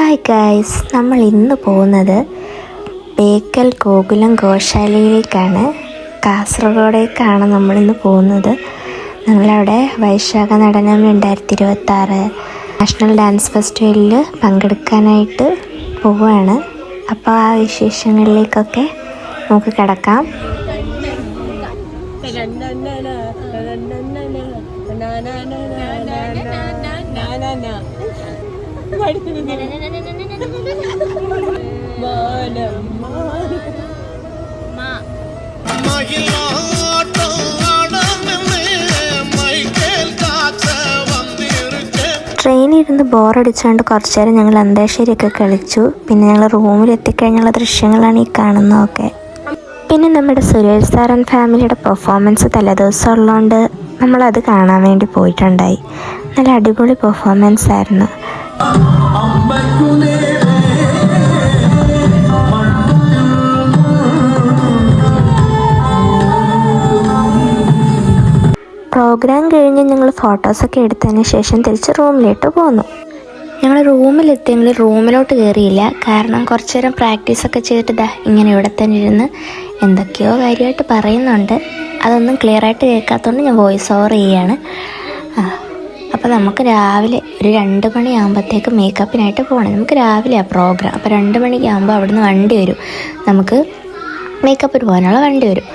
Hi guys, നമ്മൾ ഇന്ന് പോകുന്നത് ബേക്കൽ ഗോകുലം ഗോശാലയിലേക്കാണ്. കാസർഗോഡേക്കാണ് നമ്മളിന്ന് പോകുന്നത്. ഞങ്ങളവിടെ വൈശാഖ നടനം 2026 നാഷണൽ ഡാൻസ് ഫെസ്റ്റിവലിൽ പങ്കെടുക്കാനായിട്ട് പോവുകയാണ്. അപ്പോൾ ആ വിശേഷങ്ങളിലേക്കൊക്കെ നമുക്ക് കിടക്കാം. ട്രെയിനിരുന്ന് ബോറടിച്ചുകൊണ്ട് കുറച്ച് നേരം ഞങ്ങൾ അന്താക്ഷരിയൊക്കെ കളിച്ചു. പിന്നെ ഞങ്ങൾ റൂമിലെത്തിക്കഴിഞ്ഞുള്ള ദൃശ്യങ്ങളാണ് ഈ കാണുന്നതൊക്കെ. പിന്നെ നമ്മുടെ സുരേഷ് സാർ ഫാമിലിയുടെ പെർഫോമൻസ് തലേദിവസം ഉള്ളതുകൊണ്ട് നമ്മളത് കാണാൻ വേണ്ടി പോയിട്ടുണ്ടായി. നല്ല അടിപൊളി പെർഫോമൻസ് ആയിരുന്നു. പ്രോഗ്രാം കഴിഞ്ഞ് ഞങ്ങൾ ഫോട്ടോസൊക്കെ എടുത്തതിന് ശേഷം തിരിച്ച് റൂമിലോട്ട് പോന്നു. ഞങ്ങൾ റൂമിലെത്തിയെങ്കിൽ റൂമിലോട്ട് കയറിയില്ല. കാരണം കുറച്ച് നേരം പ്രാക്ടീസൊക്കെ ചെയ്തിട്ട് ഇങ്ങനെ ഇവിടെ തന്നെ ഇരുന്ന് എന്തൊക്കെയോ കാര്യമായിട്ട് പറയുന്നുണ്ട്. അതൊന്നും ക്ലിയറായിട്ട് കേൾക്കാത്തതുകൊണ്ട് ഞാൻ വോയിസ് ഓവർ ചെയ്യുകയാണ്. അപ്പോൾ നമുക്ക് രാവിലെ ഒരു 2 മണിയാകുമ്പോഴത്തേക്ക് മേക്കപ്പിനായിട്ട് പോകണം. നമുക്ക് രാവിലെയാണ് പ്രോഗ്രാം. അപ്പോൾ 2 മണിക്കാകുമ്പോൾ അവിടുന്ന് വണ്ടി വരും. നമുക്ക് മേക്കപ്പിന് പോകാനുള്ള വണ്ടി വരും.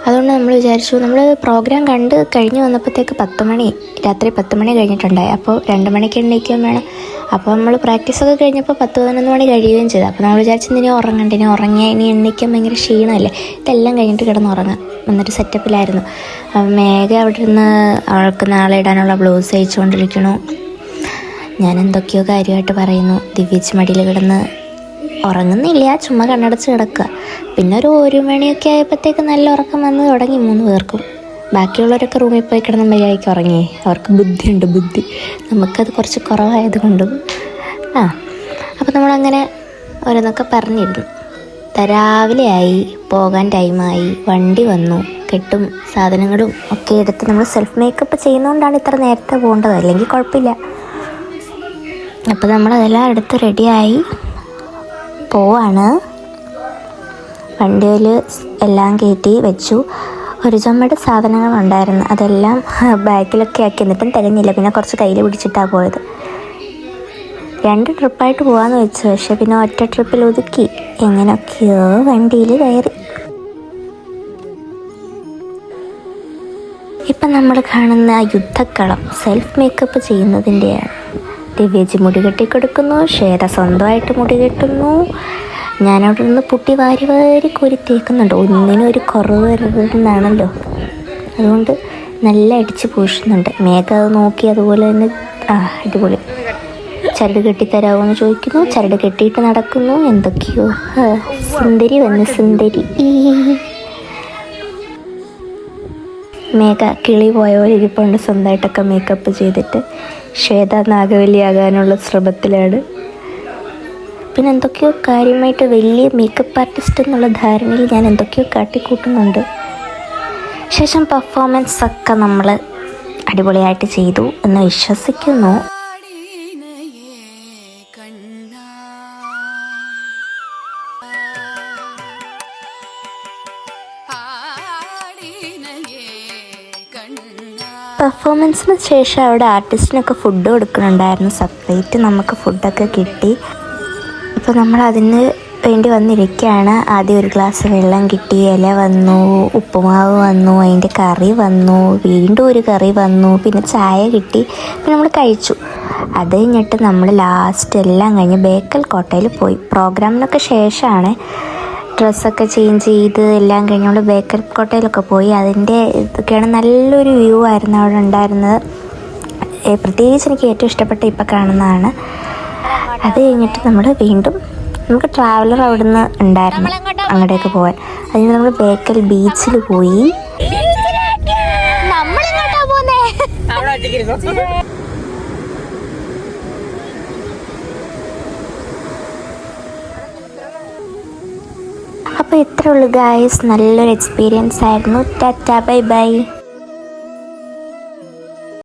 അതുകൊണ്ട് നമ്മൾ വിചാരിച്ചു, നമ്മൾ പ്രോഗ്രാം കണ്ട് കഴിഞ്ഞ് വന്നപ്പോഴത്തേക്ക് രാത്രി 10 മണി കഴിഞ്ഞിട്ടുണ്ടായി. അപ്പോൾ 2 മണിക്ക് എണീക്കുകയും വേണം. അപ്പോൾ നമ്മൾ പ്രാക്ടീസൊക്കെ കഴിഞ്ഞപ്പോൾ 10-11 മണി കഴിയുകയും ചെയ്തു. അപ്പോൾ നമ്മൾ വിചാരിച്ചു ഇനി ഉറങ്ങണ്ട, ഇനി ഉറങ്ങിയാൽ ഇനി എണീക്കാൻ ഭയങ്കര ക്ഷീണമല്ലേ, ഇതെല്ലാം കഴിഞ്ഞിട്ട് കിടന്നുറങ്ങാം എന്നൊരു സെറ്റപ്പിലായിരുന്നു. മേഘ അവിടെ ഇരുന്ന് അവൾക്ക് നാളെ ഇടാനുള്ള ബ്ലൗസ് അയച്ചുകൊണ്ടിരിക്കണു. ഞാൻ എന്തൊക്കെയോ കാര്യമായിട്ട് പറയുന്നു. ദിവ്യച്ച് മടിയിൽ കിടന്ന് ഉറങ്ങുന്നില്ല, ചുമ്മാ കണ്ണടച്ച് കിടക്കുക. പിന്നെ ഒരു 1 മണിയൊക്കെ ആയപ്പോഴത്തേക്ക് നല്ല ഉറക്കം വന്ന് തുടങ്ങി 3 പേർക്കും. ബാക്കിയുള്ളവരൊക്കെ റൂമിൽ പോയി കിടന്ന് മര്യാദയ്ക്ക് ഉറങ്ങി. അവർക്ക് ബുദ്ധിയുണ്ട്, ബുദ്ധി. നമുക്കത് കുറച്ച് കുറവായത് കൊണ്ടും അപ്പോൾ നമ്മളങ്ങനെ ഓരോന്നൊക്കെ പറഞ്ഞിരുന്നു. രാവിലെ ആയി, പോകാൻ ടൈമായി, വണ്ടി വന്നു. കെട്ടും സാധനങ്ങളും ഒക്കെ എടുത്ത് നമ്മൾ സെൽഫ് മേക്കപ്പ് ചെയ്യുന്നതുകൊണ്ടാണ് ഇത്ര നേരത്തെ പോകേണ്ടത്, അല്ലെങ്കിൽ കുഴപ്പമില്ല. അപ്പോൾ നമ്മളതെല്ലാം എടുത്ത് റെഡിയായി പോവാണ്. വണ്ടിയിൽ എല്ലാം കയറ്റി വെച്ചു. ഒരു ചുമട് സാധനങ്ങളുണ്ടായിരുന്നു, അതെല്ലാം ബാഗിലൊക്കെ ആക്കി. എന്നിട്ടും തികഞ്ഞില്ല. പിന്നെ കുറച്ച് കയ്യിൽ പിടിച്ചിട്ടാണ് പോയത്. 2 ട്രിപ്പായിട്ട് പോകാമെന്ന് വെച്ചു. പക്ഷെ പിന്നെ ഒറ്റ ട്രിപ്പിൽ ഒതുക്കി. എങ്ങനെയൊക്കെയോ വണ്ടിയിൽ കയറി. ഇപ്പം നമ്മൾ കാണുന്ന യുദ്ധക്കളം സെൽഫ് മേക്കപ്പ് ചെയ്യുന്നതിൻ്റെയാണ്. ദിവ്യജി മുടി കെട്ടിക്കൊടുക്കുന്നു, ശ്വേത സ്വന്തമായിട്ട് മുടി കെട്ടുന്നു. ഞാനവിടെ നിന്ന് പുട്ടി വാരി വാരി കോരിത്തേക്കുന്നുണ്ട്. ഒന്നിനും ഒരു കുറവ് വരുന്നതാണല്ലോ, അതുകൊണ്ട് നല്ല അടിച്ച് പൂശുന്നുണ്ട്. മേഘ അത് നോക്കി അതുപോലെ തന്നെ അടിപൊളി. ചരട് കെട്ടിത്തരാമോ എന്ന് ചോദിക്കുന്നു. ചരട് കെട്ടിയിട്ട് നടക്കുന്നു. എന്തൊക്കെയോ സുന്ദരി വന്ന് സുന്ദരി. മേഘ കിളി പോയ പോലെ ഇരിപ്പുണ്ട് സ്വന്തമായിട്ടൊക്കെ മേക്കപ്പ് ചെയ്തിട്ട്. ശ്വേത നാഗവല്ലിയാകാനുള്ള ശ്രമത്തിലാണ്. പിന്നെ എന്തൊക്കെയോ കാര്യമായിട്ട് വലിയ മേക്കപ്പ് ആർട്ടിസ്റ്റ് എന്നുള്ള ധാരണയിൽ ഞാൻ എന്തൊക്കെയോ കാട്ടിക്കൂട്ടുന്നുണ്ട്. ശേഷം പെർഫോമൻസ് ഒക്കെ നമ്മൾ അടിപൊളിയായിട്ട് ചെയ്തു എന്ന് വിശ്വസിക്കുന്നു. പെർഫോമൻസിന് ശേഷം അവിടെ ആർട്ടിസ്റ്റിനൊക്കെ ഫുഡ് കൊടുക്കുന്നുണ്ടായിരുന്നു. സെപ്പറേറ്റ് നമുക്ക് ഫുഡൊക്കെ കിട്ടി. അപ്പോൾ നമ്മൾ അതിന് വേണ്ടി വന്നിരിക്കുകയാണ്. ആദ്യം ഒരു ഗ്ലാസ് വെള്ളം കിട്ടി, ഇല വന്നു, ഉപ്പുമാവ് വന്നു, അതിൻ്റെ കറി വന്നു, വീണ്ടും ഒരു കറി വന്നു, പിന്നെ ചായ കിട്ടി. പിന്നെ നമ്മൾ കഴിച്ചു. അത് കഴിഞ്ഞിട്ട് നമ്മൾ ലാസ്റ്റ് എല്ലാം കഴിഞ്ഞ് ബേക്കൽ കോട്ടയിൽ പോയി. പ്രോഗ്രാമിനൊക്കെ ശേഷമാണ്. ഡ്രസ്സൊക്കെ ചേഞ്ച് ചെയ്ത് എല്ലാം കഴിഞ്ഞ് നമ്മൾ ബേക്കൽ കോട്ടയിലൊക്കെ പോയി. അതിൻ്റെ ഇതൊക്കെയാണ്. നല്ലൊരു വ്യൂ ആയിരുന്നു അവിടെ ഉണ്ടായിരുന്നത്. പ്രത്യേകിച്ച് എനിക്ക് ഏറ്റവും ഇഷ്ടപ്പെട്ട ഇപ്പം കാണുന്നതാണ്. അത് കഴിഞ്ഞിട്ട് നമ്മൾ വീണ്ടും നമുക്ക് ട്രാവലർ അവിടെ നിന്ന് ഉണ്ടായിരുന്നു അങ്ങോട്ടേക്ക് പോകാൻ. അതിന് നമ്മൾ ബേക്കൽ ബീച്ചിൽ പോയി. അപ്പോൾ ഇത്രേ ഉള്ളൂ ഗായ്സ്. നല്ലൊരു എക്സ്പീരിയൻസ് ആയിരുന്നു. Tata, bye bye.